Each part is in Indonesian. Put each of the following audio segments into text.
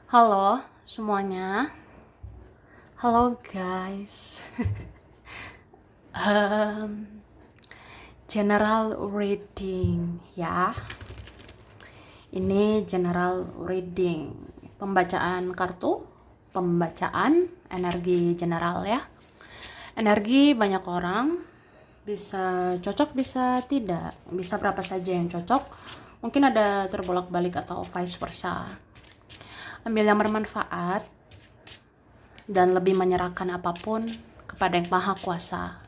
Halo semuanya, halo guys. Em, General reading ya. Ini general reading, pembacaan kartu, pembacaan energi general ya. Energi banyak orang, bisa cocok bisa tidak, bisa berapa saja yang cocok. Mungkin ada terbolak-balik atau vice versa. Ambil yang bermanfaat dan lebih menyerahkan apapun kepada yang maha kuasa.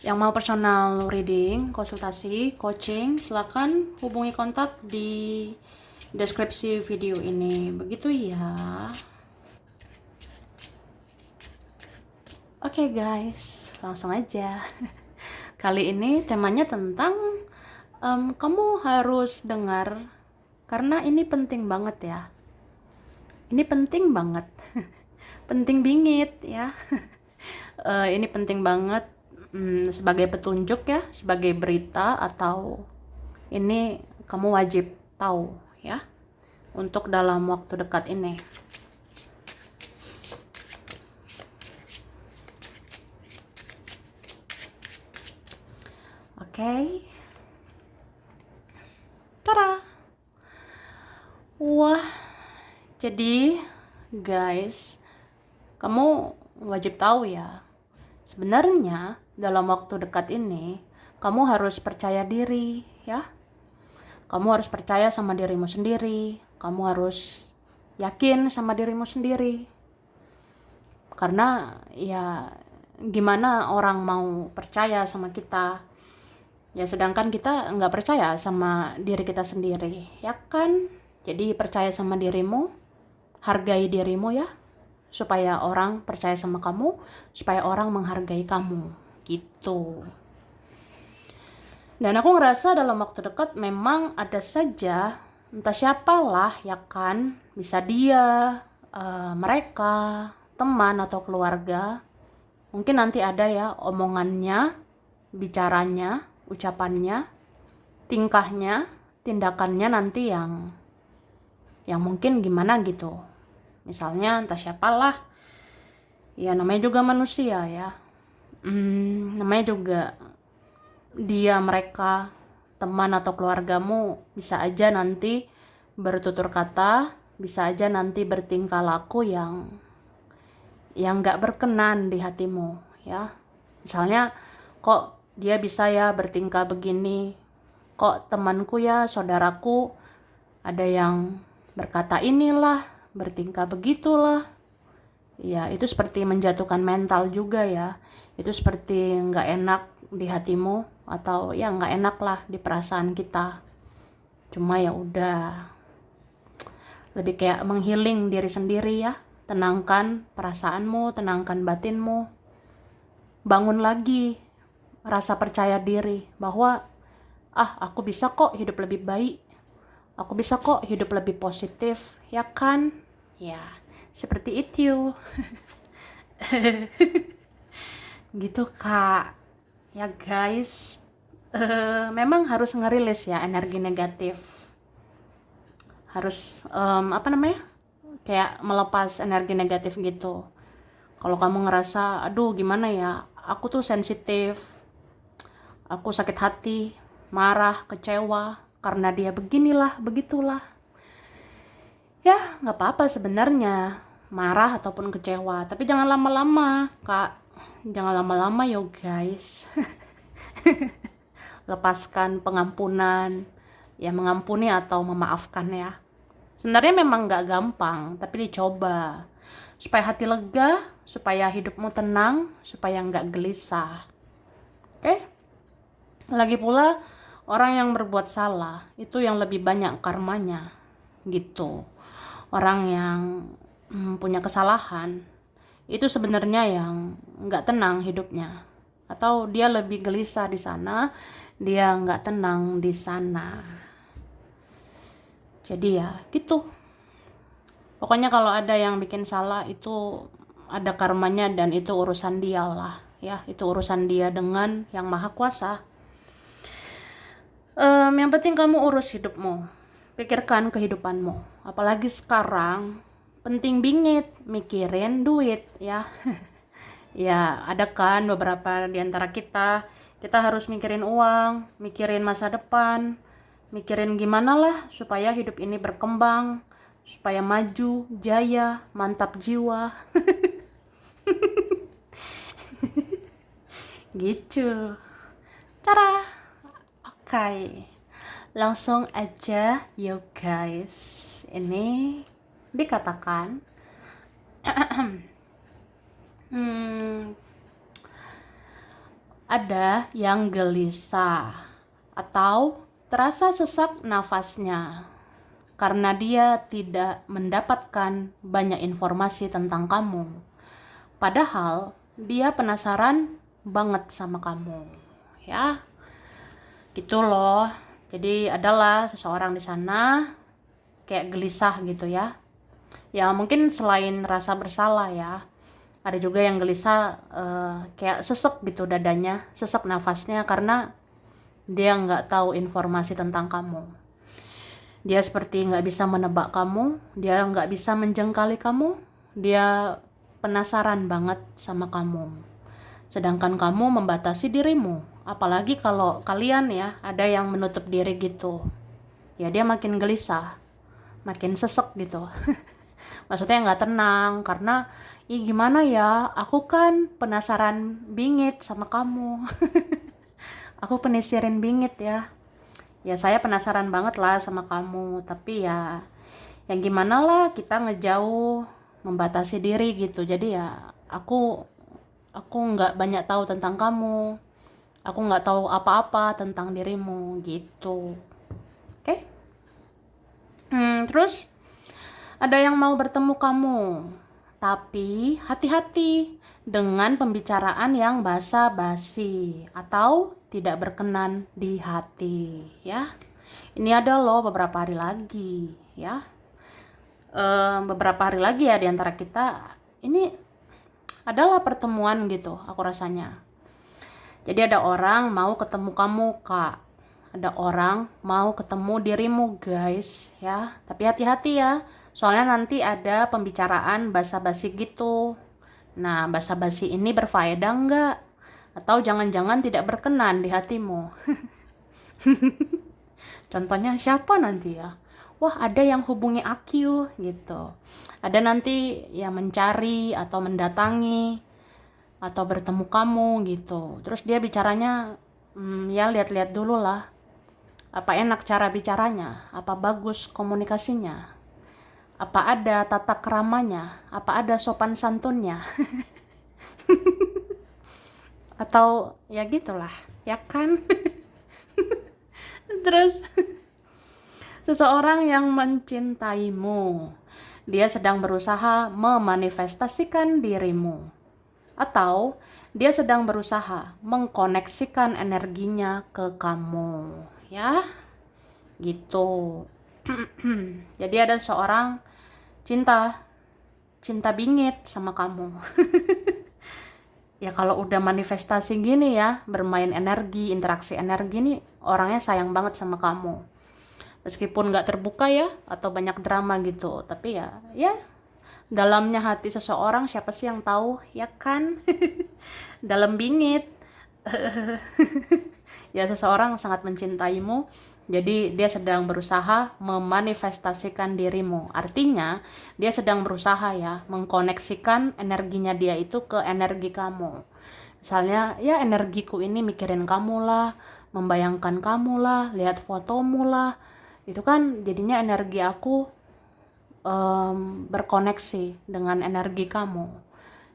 Yang mau personal reading, konsultasi, coaching, silakan hubungi kontak di deskripsi video ini. Begitu ya. Oke guys, langsung aja. Kali ini temanya tentang kamu harus dengar karena ini penting banget ya. Ini penting banget. Penting bingit ya. Ini penting banget sebagai petunjuk ya, sebagai berita, atau ini kamu wajib tahu ya untuk dalam waktu dekat ini. Oke. Tara. Wah, jadi guys, kamu wajib tahu ya. Sebenarnya dalam waktu dekat ini kamu harus percaya diri ya. Kamu harus percaya sama dirimu sendiri. Kamu harus yakin sama dirimu sendiri. Karena ya gimana orang mau percaya sama kita ya, sedangkan kita nggak percaya sama diri kita sendiri ya kan. Jadi percaya sama dirimu, hargai dirimu ya, supaya orang percaya sama kamu, supaya orang menghargai kamu gitu. Dan aku ngerasa dalam waktu dekat memang ada saja, entah siapalah ya kan, bisa dia, mereka, teman atau keluarga, mungkin nanti ada ya omongannya, bicaranya, ucapannya, tingkahnya, tindakannya nanti yang mungkin gimana gitu. Misalnya entah siapalah, ya namanya juga manusia ya, namanya juga dia, mereka, teman atau keluargamu bisa aja nanti bertutur kata, bisa aja nanti bertingkah laku yang nggak berkenan di hatimu ya. Misalnya, kok dia bisa ya bertingkah begini, kok temanku ya, saudaraku ada yang berkata inilah, bertingkah begitulah. Ya itu seperti menjatuhkan mental juga ya. Itu seperti nggak enak di hatimu, atau ya nggak enak lah di perasaan kita. Cuma ya udah, lebih kayak menghealing diri sendiri ya. Tenangkan perasaanmu, tenangkan batinmu, bangun lagi rasa percaya diri bahwa aku bisa kok hidup lebih baik, aku bisa kok hidup lebih positif ya kan. Ya seperti itu. Gitu kak ya guys. Memang harus ngerilis ya energi negatif, harus kayak melepas energi negatif gitu. Kalau kamu ngerasa aduh gimana ya, aku tuh sensitif, aku sakit hati, marah, kecewa karena dia beginilah begitulah, ya nggak apa-apa sebenarnya marah ataupun kecewa, tapi jangan lama-lama kak, jangan lama-lama yo guys. Lepaskan pengampunan, ya mengampuni atau memaafkan ya. Sebenarnya memang nggak gampang, tapi dicoba supaya hati lega, supaya hidupmu tenang, supaya nggak gelisah. Oke? Lagi pula orang yang berbuat salah itu yang lebih banyak karmanya, gitu. Orang yang punya kesalahan itu sebenarnya yang nggak tenang hidupnya, atau dia lebih gelisah di sana, dia nggak tenang di sana. Jadi ya gitu. Pokoknya kalau ada yang bikin salah itu ada karmanya, dan itu urusan dia lah ya, itu urusan dia dengan yang maha kuasa. Yang penting kamu urus hidupmu, Pikirkan kehidupanmu. Apalagi sekarang penting bingit mikirin duit ya. Ya, ada kan beberapa di antara kita harus mikirin uang, mikirin masa depan, mikirin gimana lah supaya hidup ini berkembang, supaya maju, jaya, mantap jiwa. Gitu. Cara. Oke. Langsung aja yuk guys. Ini dikatakan ada yang gelisah atau terasa sesak nafasnya karena dia tidak mendapatkan banyak informasi tentang kamu. Padahal dia penasaran banget sama kamu. Ya, gitu loh. Jadi adalah seseorang di sana kayak gelisah gitu ya. Ya mungkin selain rasa bersalah ya, ada juga yang gelisah kayak sesek gitu dadanya, sesek nafasnya karena dia nggak tahu informasi tentang kamu. Dia seperti nggak bisa menebak kamu, dia nggak bisa menjengkali kamu, dia penasaran banget sama kamu. Sedangkan kamu membatasi dirimu, apalagi kalau kalian ya ada yang menutup diri gitu. Ya dia makin gelisah, makin sesek gitu. Maksudnya nggak tenang karena gimana ya, aku kan penasaran bingit sama kamu. Aku penisirin bingit ya. Ya saya penasaran banget lah sama kamu, tapi ya yang gimana lah, kita ngejauh, membatasi diri gitu. Jadi ya aku nggak banyak tahu tentang kamu, aku nggak tahu apa-apa tentang dirimu gitu. Oke? Terus ada yang mau bertemu kamu, tapi hati-hati dengan pembicaraan yang basa-basi atau tidak berkenan di hati ya. Ini ada loh beberapa hari lagi ya. Beberapa hari lagi ya di antara kita ini adalah pertemuan gitu aku rasanya. Jadi ada orang mau ketemu kamu kak, ada orang mau ketemu dirimu guys ya, tapi hati-hati ya, soalnya nanti ada pembicaraan basa-basi gitu. Nah basa-basi ini berfaedah enggak? Atau jangan-jangan tidak berkenan di hatimu? Contohnya siapa nanti ya? Wah ada yang hubungi aku gitu, ada nanti yang mencari atau mendatangi atau bertemu kamu gitu. Terus dia bicaranya ya lihat-lihat dulu lah, apa enak cara bicaranya, apa bagus komunikasinya, apa ada tata keramanya, apa ada sopan santunnya. Atau ya gitulah ya kan. Terus seseorang yang mencintaimu, dia sedang berusaha memanifestasikan dirimu, atau dia sedang berusaha mengkoneksikan energinya ke kamu ya gitu. Jadi ada seorang cinta bingit sama kamu. Ya kalau udah manifestasi gini ya, bermain energi, interaksi energi nih, orangnya sayang banget sama kamu. Meskipun nggak terbuka ya, atau banyak drama gitu, tapi ya dalamnya hati seseorang siapa sih yang tahu ya kan. Dalam bingit. Ya seseorang sangat mencintaimu, jadi dia sedang berusaha memanifestasikan dirimu. Artinya dia sedang berusaha ya mengkoneksikan energinya dia itu ke energi kamu. Misalnya ya energiku ini mikirin kamu lah, membayangkan kamu lah, lihat fotomu lah. Itu kan jadinya energi aku berkoneksi dengan energi kamu.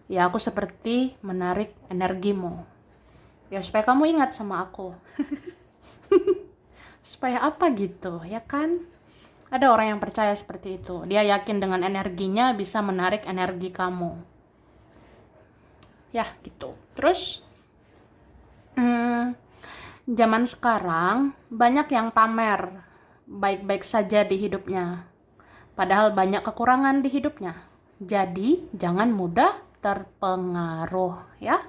Ya aku seperti menarik energimu. Ya supaya kamu ingat sama aku. Supaya apa gitu ya kan. Ada orang yang percaya seperti itu, dia yakin dengan energinya bisa menarik energi kamu ya gitu. Terus zaman sekarang banyak yang pamer baik-baik saja di hidupnya, padahal banyak kekurangan di hidupnya. Jadi jangan mudah terpengaruh ya,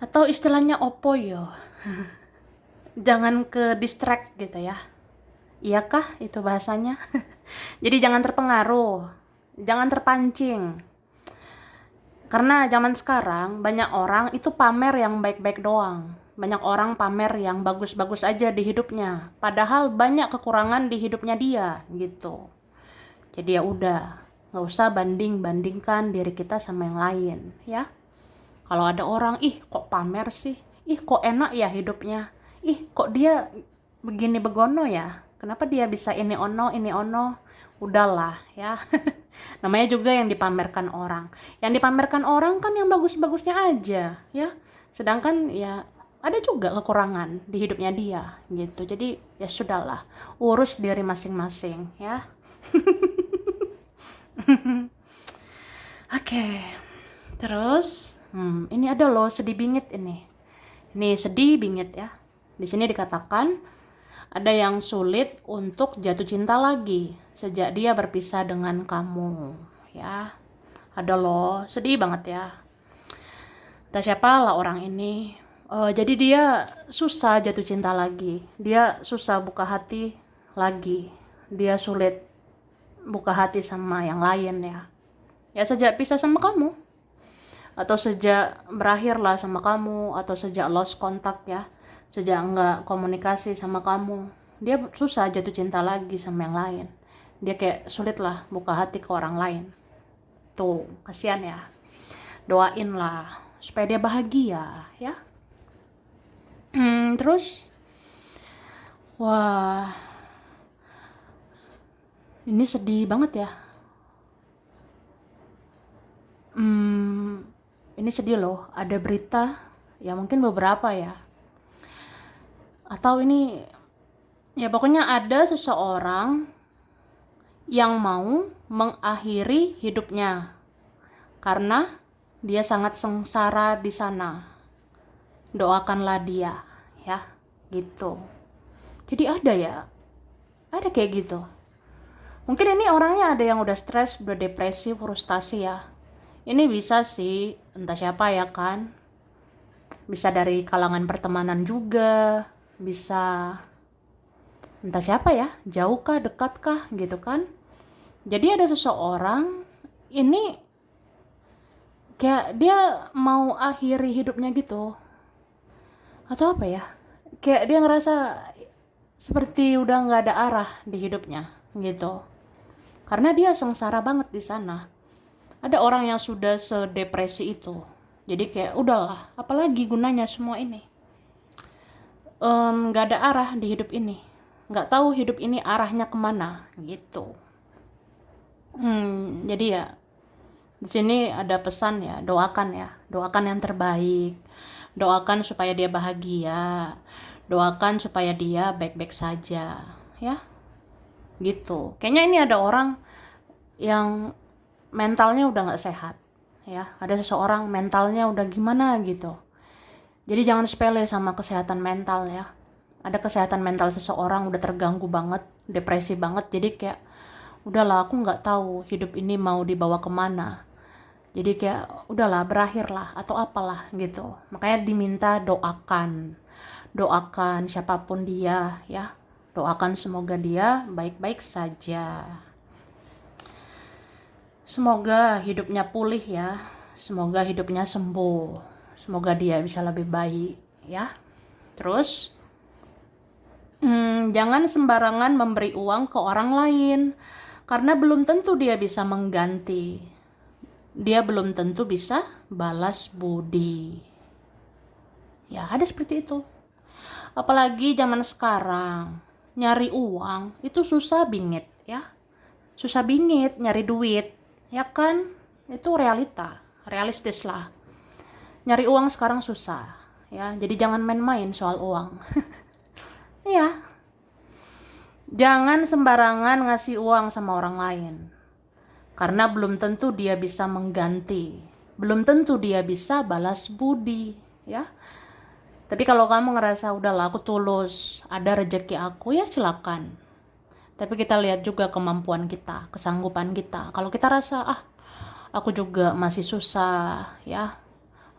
atau istilahnya opo yo. Jangan ke distract gitu ya. Iyakah itu bahasanya? Jadi jangan terpengaruh, jangan terpancing. Karena zaman sekarang banyak orang itu pamer yang baik-baik doang. Banyak orang pamer yang bagus-bagus aja di hidupnya. Padahal banyak kekurangan di hidupnya dia gitu. Jadi ya udah, nggak usah banding-bandingkan diri kita sama yang lain ya. Kalau ada orang, ih kok pamer sih? Ih kok enak ya hidupnya? Ih kok dia begini begono ya? Kenapa dia bisa ini ono, ini ono? Udahlah ya. Namanya juga yang dipamerkan orang. Yang dipamerkan orang kan yang bagus-bagusnya aja ya. Sedangkan ya ada juga kekurangan di hidupnya dia gitu. Jadi ya sudahlah, urus diri masing-masing ya. Oke. Terus ini ada loh sedih bingit ini. Ini sedih bingit ya. Di sini dikatakan ada yang sulit untuk jatuh cinta lagi sejak dia berpisah dengan kamu ya. Ada loh, sedih banget ya. Entah siapa lah orang ini. Jadi dia susah jatuh cinta lagi. Dia susah buka hati lagi. Dia sulit buka hati sama yang lain ya. Ya sejak pisah sama kamu. Atau sejak berakhir lah sama kamu. Atau sejak lost contact ya. Sejak nggak komunikasi sama kamu. Dia susah jatuh cinta lagi sama yang lain. Dia kayak sulit lah buka hati ke orang lain. Tuh, kasihan ya. Doain lah supaya dia bahagia ya. Terus wah, ini sedih banget ya. Ini sedih loh, ada berita ya, mungkin beberapa ya, atau ini ya pokoknya ada seseorang yang mau mengakhiri hidupnya karena dia sangat sengsara di sana. Doakanlah dia ya, gitu. Jadi ada kayak gitu. Mungkin ini orangnya ada yang udah stres, udah depresi, frustasi ya. Ini bisa sih, entah siapa ya kan. Bisa dari kalangan pertemanan juga, bisa entah siapa ya, jauh kah, dekat kah gitu kan. Jadi ada seseorang ini kayak dia mau akhiri hidupnya gitu. Atau apa ya? Kayak dia ngerasa seperti udah nggak ada arah di hidupnya gitu. Karena dia sengsara banget di sana. Ada orang yang sudah sedepresi itu. Jadi kayak udahlah, apalagi gunanya semua ini. Nggak ada arah di hidup ini. Nggak tahu hidup ini arahnya kemana gitu. Jadi ya di sini ada pesan ya, doakan yang terbaik, doakan supaya dia bahagia, doakan supaya dia baik-baik saja, ya, gitu. Kayaknya ini ada orang yang mentalnya udah nggak sehat, ya, ada seseorang mentalnya udah gimana gitu. Jadi jangan sepele sama kesehatan mental ya. Ada kesehatan mental seseorang udah terganggu banget, depresi banget, jadi kayak udahlah aku nggak tahu hidup ini mau dibawa kemana. Jadi kayak udahlah berakhirlah atau apalah gitu. Makanya diminta doakan siapapun dia ya. Doakan semoga dia baik-baik saja. Semoga hidupnya pulih ya. Semoga hidupnya sembuh. Semoga dia bisa lebih baik ya. Terus jangan sembarangan memberi uang ke orang lain. Karena belum tentu dia bisa mengganti. Dia belum tentu bisa balas budi. Ya, ada seperti itu. Apalagi zaman sekarang, nyari uang itu susah bingit ya. Susah bingit nyari duit, ya kan? Itu realita, realistis lah. Nyari uang sekarang susah, ya. Jadi jangan main-main soal uang. Iya. Jangan sembarangan ngasih uang sama orang lain. Karena belum tentu dia bisa mengganti. Belum tentu dia bisa balas budi, ya. Tapi kalau kamu ngerasa udahlah aku tulus, ada rezeki aku, ya silakan. Tapi kita lihat juga kemampuan kita, kesanggupan kita. Kalau kita rasa aku juga masih susah, ya.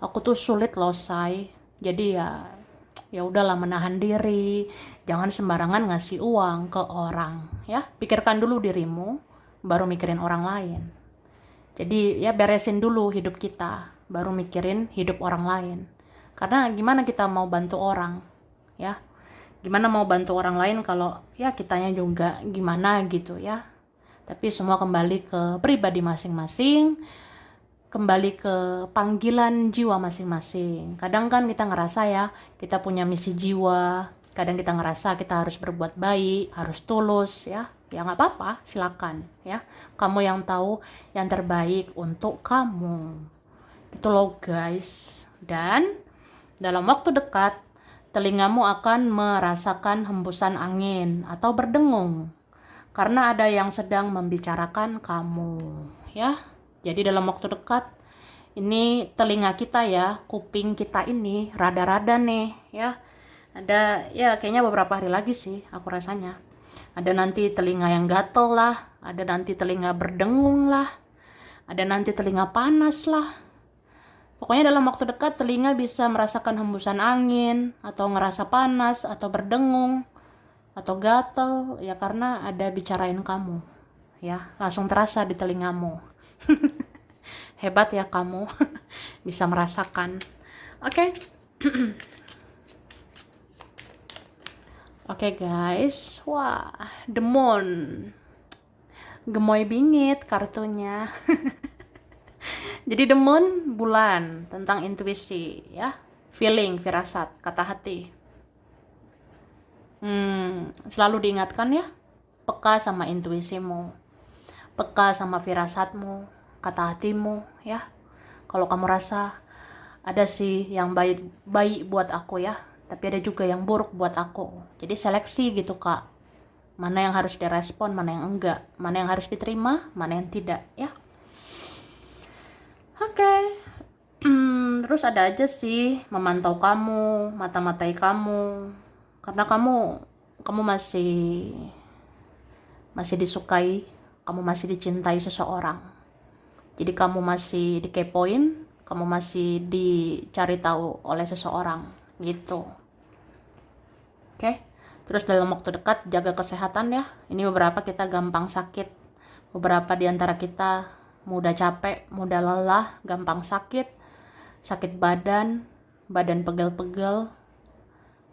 Aku tuh sulit loh, say. Jadi ya udahlah menahan diri, Jangan sembarangan ngasih uang ke orang, ya. Pikirkan dulu dirimu, baru mikirin orang lain. Jadi ya beresin dulu hidup kita, baru mikirin hidup orang lain. Karena gimana kita mau bantu orang, ya? Gimana mau bantu orang lain kalau ya kitanya juga gimana gitu ya. Tapi semua kembali ke pribadi masing-masing, kembali ke panggilan jiwa masing-masing. Kadang kan kita ngerasa ya, kita punya misi jiwa. Kadang kita ngerasa kita harus berbuat baik, harus tulus ya. Ya nggak apa-apa, silakan ya. Kamu yang tahu yang terbaik untuk kamu. Itu loh guys. Dan dalam waktu dekat, telingamu akan merasakan hembusan angin atau berdengung karena ada yang sedang membicarakan kamu, ya. Jadi dalam waktu dekat ini telinga kita ya, kuping kita ini rada-rada nih, ya. Ada ya kayaknya beberapa hari lagi sih aku rasanya. Ada nanti telinga yang gatel lah, ada nanti telinga berdengung lah, ada nanti telinga panas lah. Pokoknya dalam waktu dekat telinga bisa merasakan hembusan angin, atau ngerasa panas, atau berdengung, atau gatel, ya karena ada bicarain kamu. Ya, langsung terasa di telingamu. Hebat ya kamu, bisa merasakan. Oke. Oke guys, wah, The Moon. Gemoy bingit kartunya. Jadi The Moon bulan tentang intuisi ya, feeling, firasat, kata hati. Selalu diingatkan ya, peka sama intuisimu, peka sama firasatmu, kata hatimu ya. Kalau kamu rasa ada sih yang baik buat aku ya, tapi ada juga yang buruk buat aku. Jadi seleksi gitu kak, mana yang harus direspon, mana yang enggak, mana yang harus diterima, mana yang tidak ya. Oke. Terus ada aja sih memantau kamu, mata-matai kamu, karena kamu masih disukai, kamu masih dicintai seseorang. Jadi kamu masih dikepoin, kamu masih dicari tahu oleh seseorang gitu. Oke. Terus dalam waktu dekat jaga kesehatan ya. Ini beberapa kita gampang sakit, beberapa di antara kita mudah capek, mudah lelah, gampang sakit badan pegel-pegel,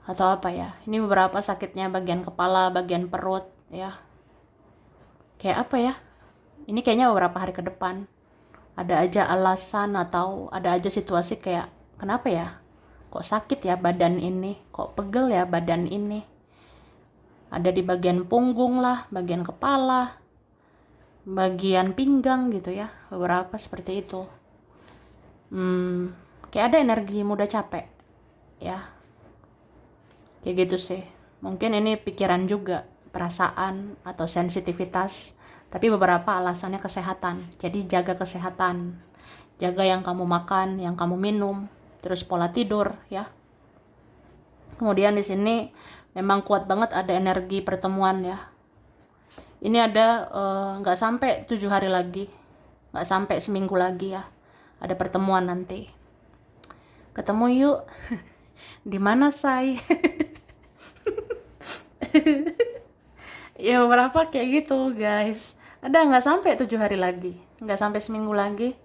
atau apa ya. Ini beberapa sakitnya bagian kepala, bagian perut ya. Kayak apa ya? Ini kayaknya beberapa hari ke depan ada aja alasan atau ada aja situasi kayak kenapa ya? Kok sakit ya badan ini? Kok pegel ya badan ini? Ada di bagian punggung lah, bagian kepala, bagian pinggang gitu ya, beberapa seperti itu. Kayak ada energi mudah capek ya, kayak gitu sih. Mungkin ini pikiran juga, perasaan atau sensitivitas, tapi beberapa alasannya kesehatan. Jadi jaga kesehatan, jaga yang kamu makan, yang kamu minum, terus pola tidur ya. Kemudian di sini memang kuat banget ada energi pertemuan ya. Ini ada nggak sampai 7 hari lagi, nggak sampai seminggu lagi ya, ada pertemuan nanti. Ketemu yuk. Di mana say? Ya beberapa kayak gitu guys. Ada nggak sampai 7 hari lagi, nggak sampai seminggu lagi.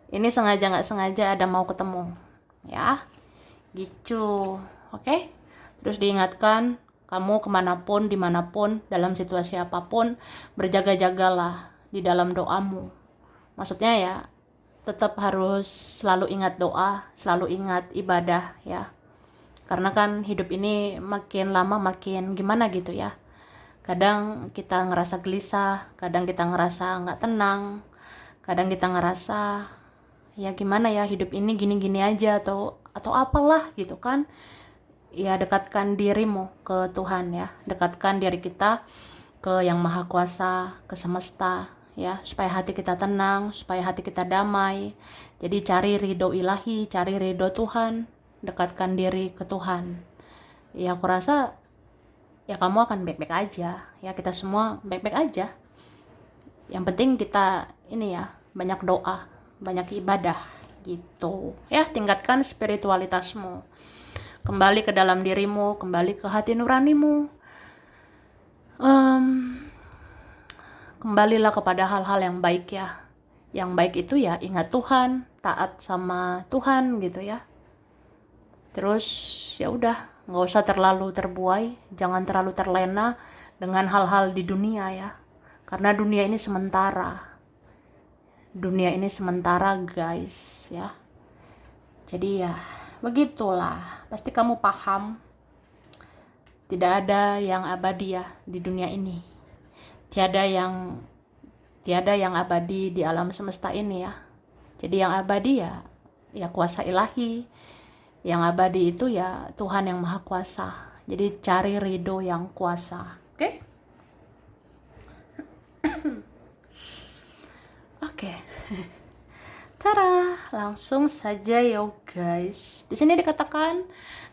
Ini sengaja nggak sengaja ada mau ketemu ya, gitu. Oke. Terus diingatkan, kamu kemanapun, dimanapun, dalam situasi apapun, berjaga-jagalah di dalam doamu. Maksudnya ya, tetap harus selalu ingat doa, selalu ingat ibadah ya. Karena kan hidup ini makin lama makin gimana gitu ya. Kadang kita ngerasa gelisah, kadang kita ngerasa nggak tenang, kadang kita ngerasa ya gimana ya hidup ini gini-gini aja atau apalah gitu kan. Ya dekatkan dirimu ke Tuhan ya, dekatkan diri kita ke Yang Maha Kuasa, ke semesta ya, supaya hati kita tenang, supaya hati kita damai. Jadi cari ridho ilahi, cari ridho Tuhan, dekatkan diri ke Tuhan. Ya aku rasa ya kamu akan baik-baik aja ya, kita semua baik-baik aja. Yang penting kita ini ya, banyak doa, banyak ibadah gitu ya, tingkatkan spiritualitasmu. Kembali ke dalam dirimu, kembali ke hati nuranimu. Kembalilah kepada hal-hal yang baik ya. Yang baik itu ya ingat Tuhan, taat sama Tuhan gitu ya. Terus ya udah, nggak usah terlalu terbuai, jangan terlalu terlena dengan hal-hal di dunia ya. Karena dunia ini sementara. Dunia ini sementara guys ya. Jadi ya begitulah. Pasti kamu paham. Tidak ada yang abadi ya di dunia ini. Tiada yang abadi di alam semesta ini ya. Jadi yang abadi ya kuasa ilahi. Yang abadi itu ya Tuhan yang Maha Kuasa. Jadi cari ridho yang kuasa. Oke? Oke. Cara langsung saja yo guys. Di sini dikatakan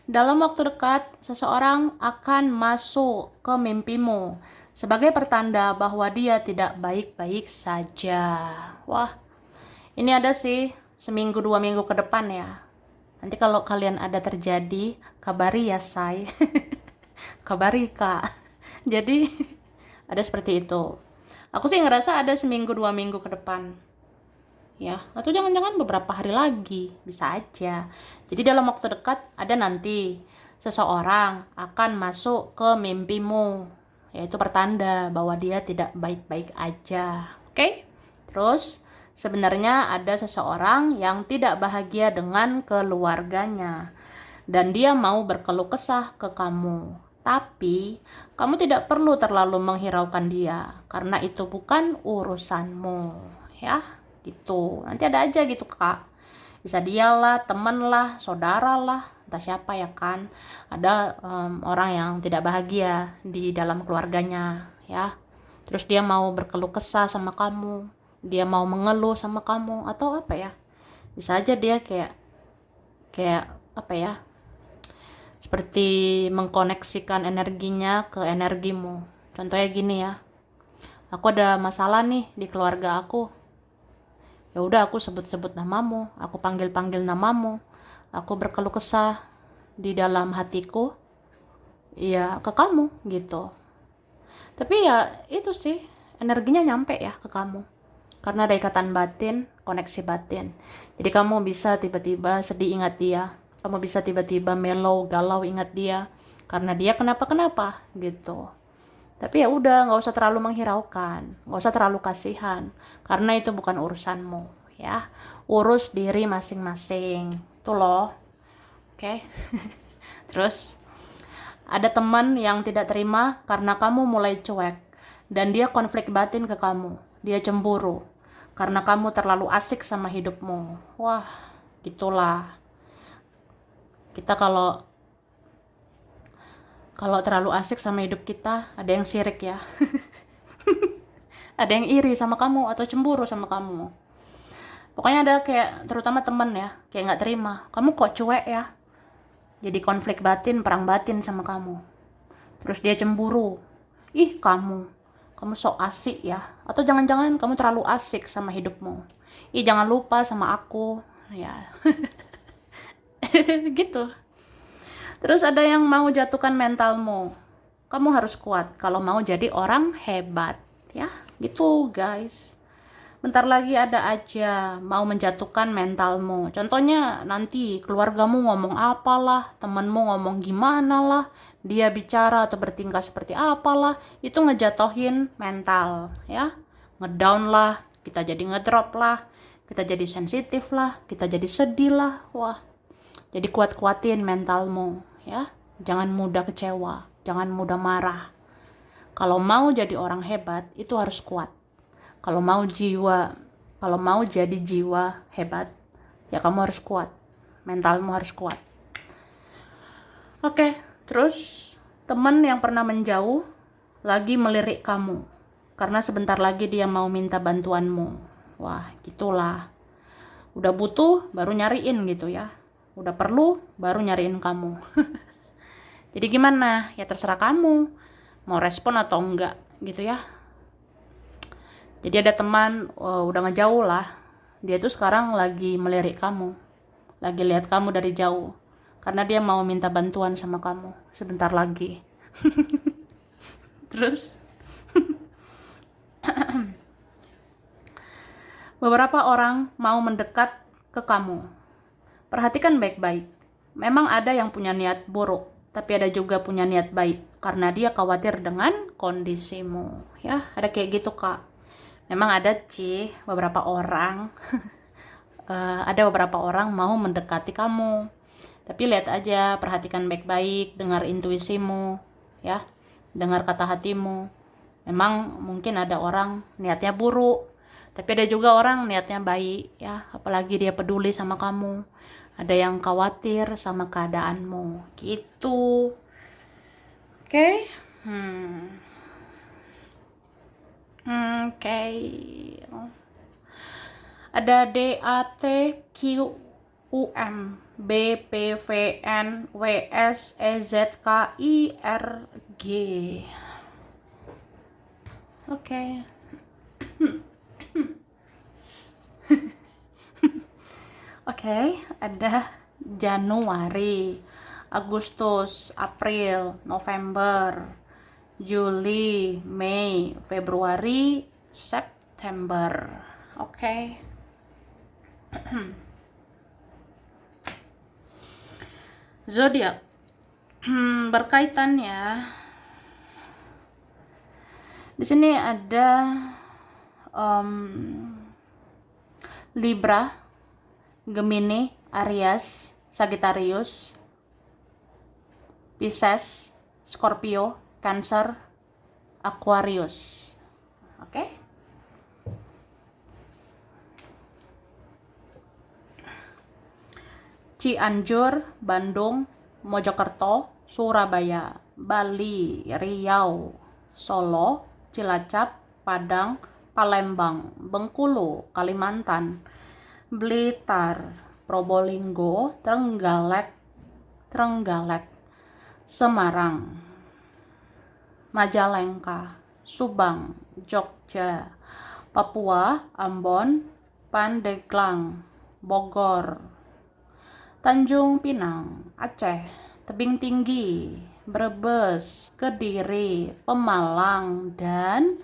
dalam waktu dekat seseorang akan masuk ke mimpimu sebagai pertanda bahwa dia tidak baik-baik saja. Wah, ini ada sih seminggu 2 minggu ke depan ya. Nanti kalau kalian ada terjadi, kabari ya say. Kabari kak. Jadi ada seperti itu. Aku sih ngerasa ada seminggu 2 minggu ke depan. Ya, atau jangan-jangan beberapa hari lagi, bisa aja. Jadi dalam waktu dekat ada nanti seseorang akan masuk ke mimpimu, yaitu pertanda bahwa dia tidak baik-baik aja. Oke? Terus sebenarnya ada seseorang yang tidak bahagia dengan keluarganya dan dia mau berkeluh kesah ke kamu. Tapi kamu tidak perlu terlalu menghiraukan dia karena itu bukan urusanmu, ya. Gitu, nanti ada aja gitu kak, bisa dialah, temen lah, saudara lah, entah siapa ya kan. Ada orang yang tidak bahagia di dalam keluarganya ya, terus dia mau berkeluh kesah sama kamu, dia mau mengeluh sama kamu atau apa ya, bisa aja dia kayak apa ya, seperti mengkoneksikan energinya ke energimu. Contohnya gini ya, aku ada masalah nih di keluarga aku. Ya udah aku sebut-sebut namamu, aku panggil-panggil namamu, aku berkeluh kesah di dalam hatiku, ya ke kamu gitu. Tapi ya itu sih, energinya nyampe ya ke kamu. Karena ada ikatan batin, koneksi batin. Jadi kamu bisa tiba-tiba sedih ingat dia, kamu bisa tiba-tiba mellow, galau ingat dia, karena dia kenapa-kenapa gitu. Tapi ya udah, nggak usah terlalu menghiraukan, nggak usah terlalu kasihan, karena itu bukan urusanmu, ya. Urus diri masing-masing, tuh loh, oke? Terus ada teman yang tidak terima karena kamu mulai cuek, dan dia konflik batin ke kamu, dia cemburu, karena kamu terlalu asik sama hidupmu. Wah, gitulah. Kita kalau terlalu asik sama hidup kita, ada yang sirik ya. Ada yang iri sama kamu atau cemburu sama kamu. Pokoknya ada kayak, terutama temen ya, kayak nggak terima. Kamu kok cuek ya? Jadi konflik batin, perang batin sama kamu. Terus dia cemburu. Ih kamu sok asik ya. Atau jangan-jangan kamu terlalu asik sama hidupmu. Ih jangan lupa sama aku. Ya. Gitu. Terus ada yang mau jatuhkan mentalmu. Kamu harus kuat kalau mau jadi orang hebat, ya. Gitu, guys. Bentar lagi ada aja mau menjatuhkan mentalmu. Contohnya nanti keluargamu ngomong apalah, temenmu ngomong gimana lah, dia bicara atau bertingkah seperti apalah, itu ngejatuhin mental, ya. Ngedown lah, kita jadi ngedrop lah, kita jadi sensitif lah, kita jadi sedih lah. Wah, jadi kuat-kuatin mentalmu, ya. Jangan mudah kecewa, jangan mudah marah. Kalau mau jadi orang hebat, itu harus kuat. Kalau mau jadi jiwa hebat, ya kamu harus kuat. Mentalmu harus kuat. Oke, terus teman yang pernah menjauh lagi melirik kamu. Karena sebentar lagi dia mau minta bantuanmu. Wah, gitulah. Udah butuh, baru nyariin gitu ya. Udah perlu, baru nyariin kamu. Jadi gimana? Ya terserah kamu. Mau respon atau enggak gitu ya. Jadi ada teman udah ngejauh lah. Dia tuh sekarang lagi melirik kamu. Lagi lihat kamu dari jauh. karena dia mau minta bantuan sama kamu sebentar lagi. Terus beberapa orang mau mendekat ke kamu. Perhatikan baik-baik. Memang ada yang punya niat buruk, tapi ada juga punya niat baik karena dia khawatir dengan kondisimu. Ya, ada kayak gitu, Kak. Memang ada beberapa orang ada beberapa orang mau mendekati kamu. Tapi lihat aja, perhatikan baik-baik, dengar intuisimu, ya. Dengar kata hatimu. Memang mungkin ada orang niatnya buruk, tapi ada juga orang niatnya baik, ya. Apalagi dia peduli sama kamu. Ada yang khawatir sama keadaanmu, gitu. Oke? Oke. Ada DATQUM BPVN WSEZKIRG. Oke. Oke, ada Januari, Agustus, April, November, Juli, Mei, Februari, September. Oke. Zodiak berkaitan ya. Di sini ada Libra, Gemini, Aries, Sagittarius, Pisces, Scorpio, Cancer, Aquarius. Oke? Cianjur, Bandung, Mojokerto, Surabaya, Bali, Riau, Solo, Cilacap, Padang, Palembang, Bengkulu, Kalimantan, Blitar, Probolinggo, Trenggalek, Semarang, Majalengka, Subang, Jogja, Papua, Ambon, Pandeglang, Bogor, Tanjung Pinang, Aceh, Tebing Tinggi, Brebes, Kediri, Pemalang, dan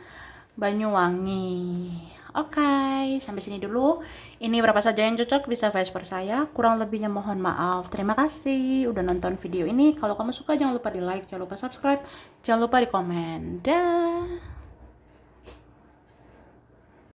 Banyuwangi. Oke, sampai sini dulu. Ini berapa saja yang cocok, bisa vice versa ya. Kurang lebihnya mohon maaf. Terima kasih udah nonton video ini. Kalau kamu suka jangan lupa di like, jangan lupa subscribe, jangan lupa di komen. Dah.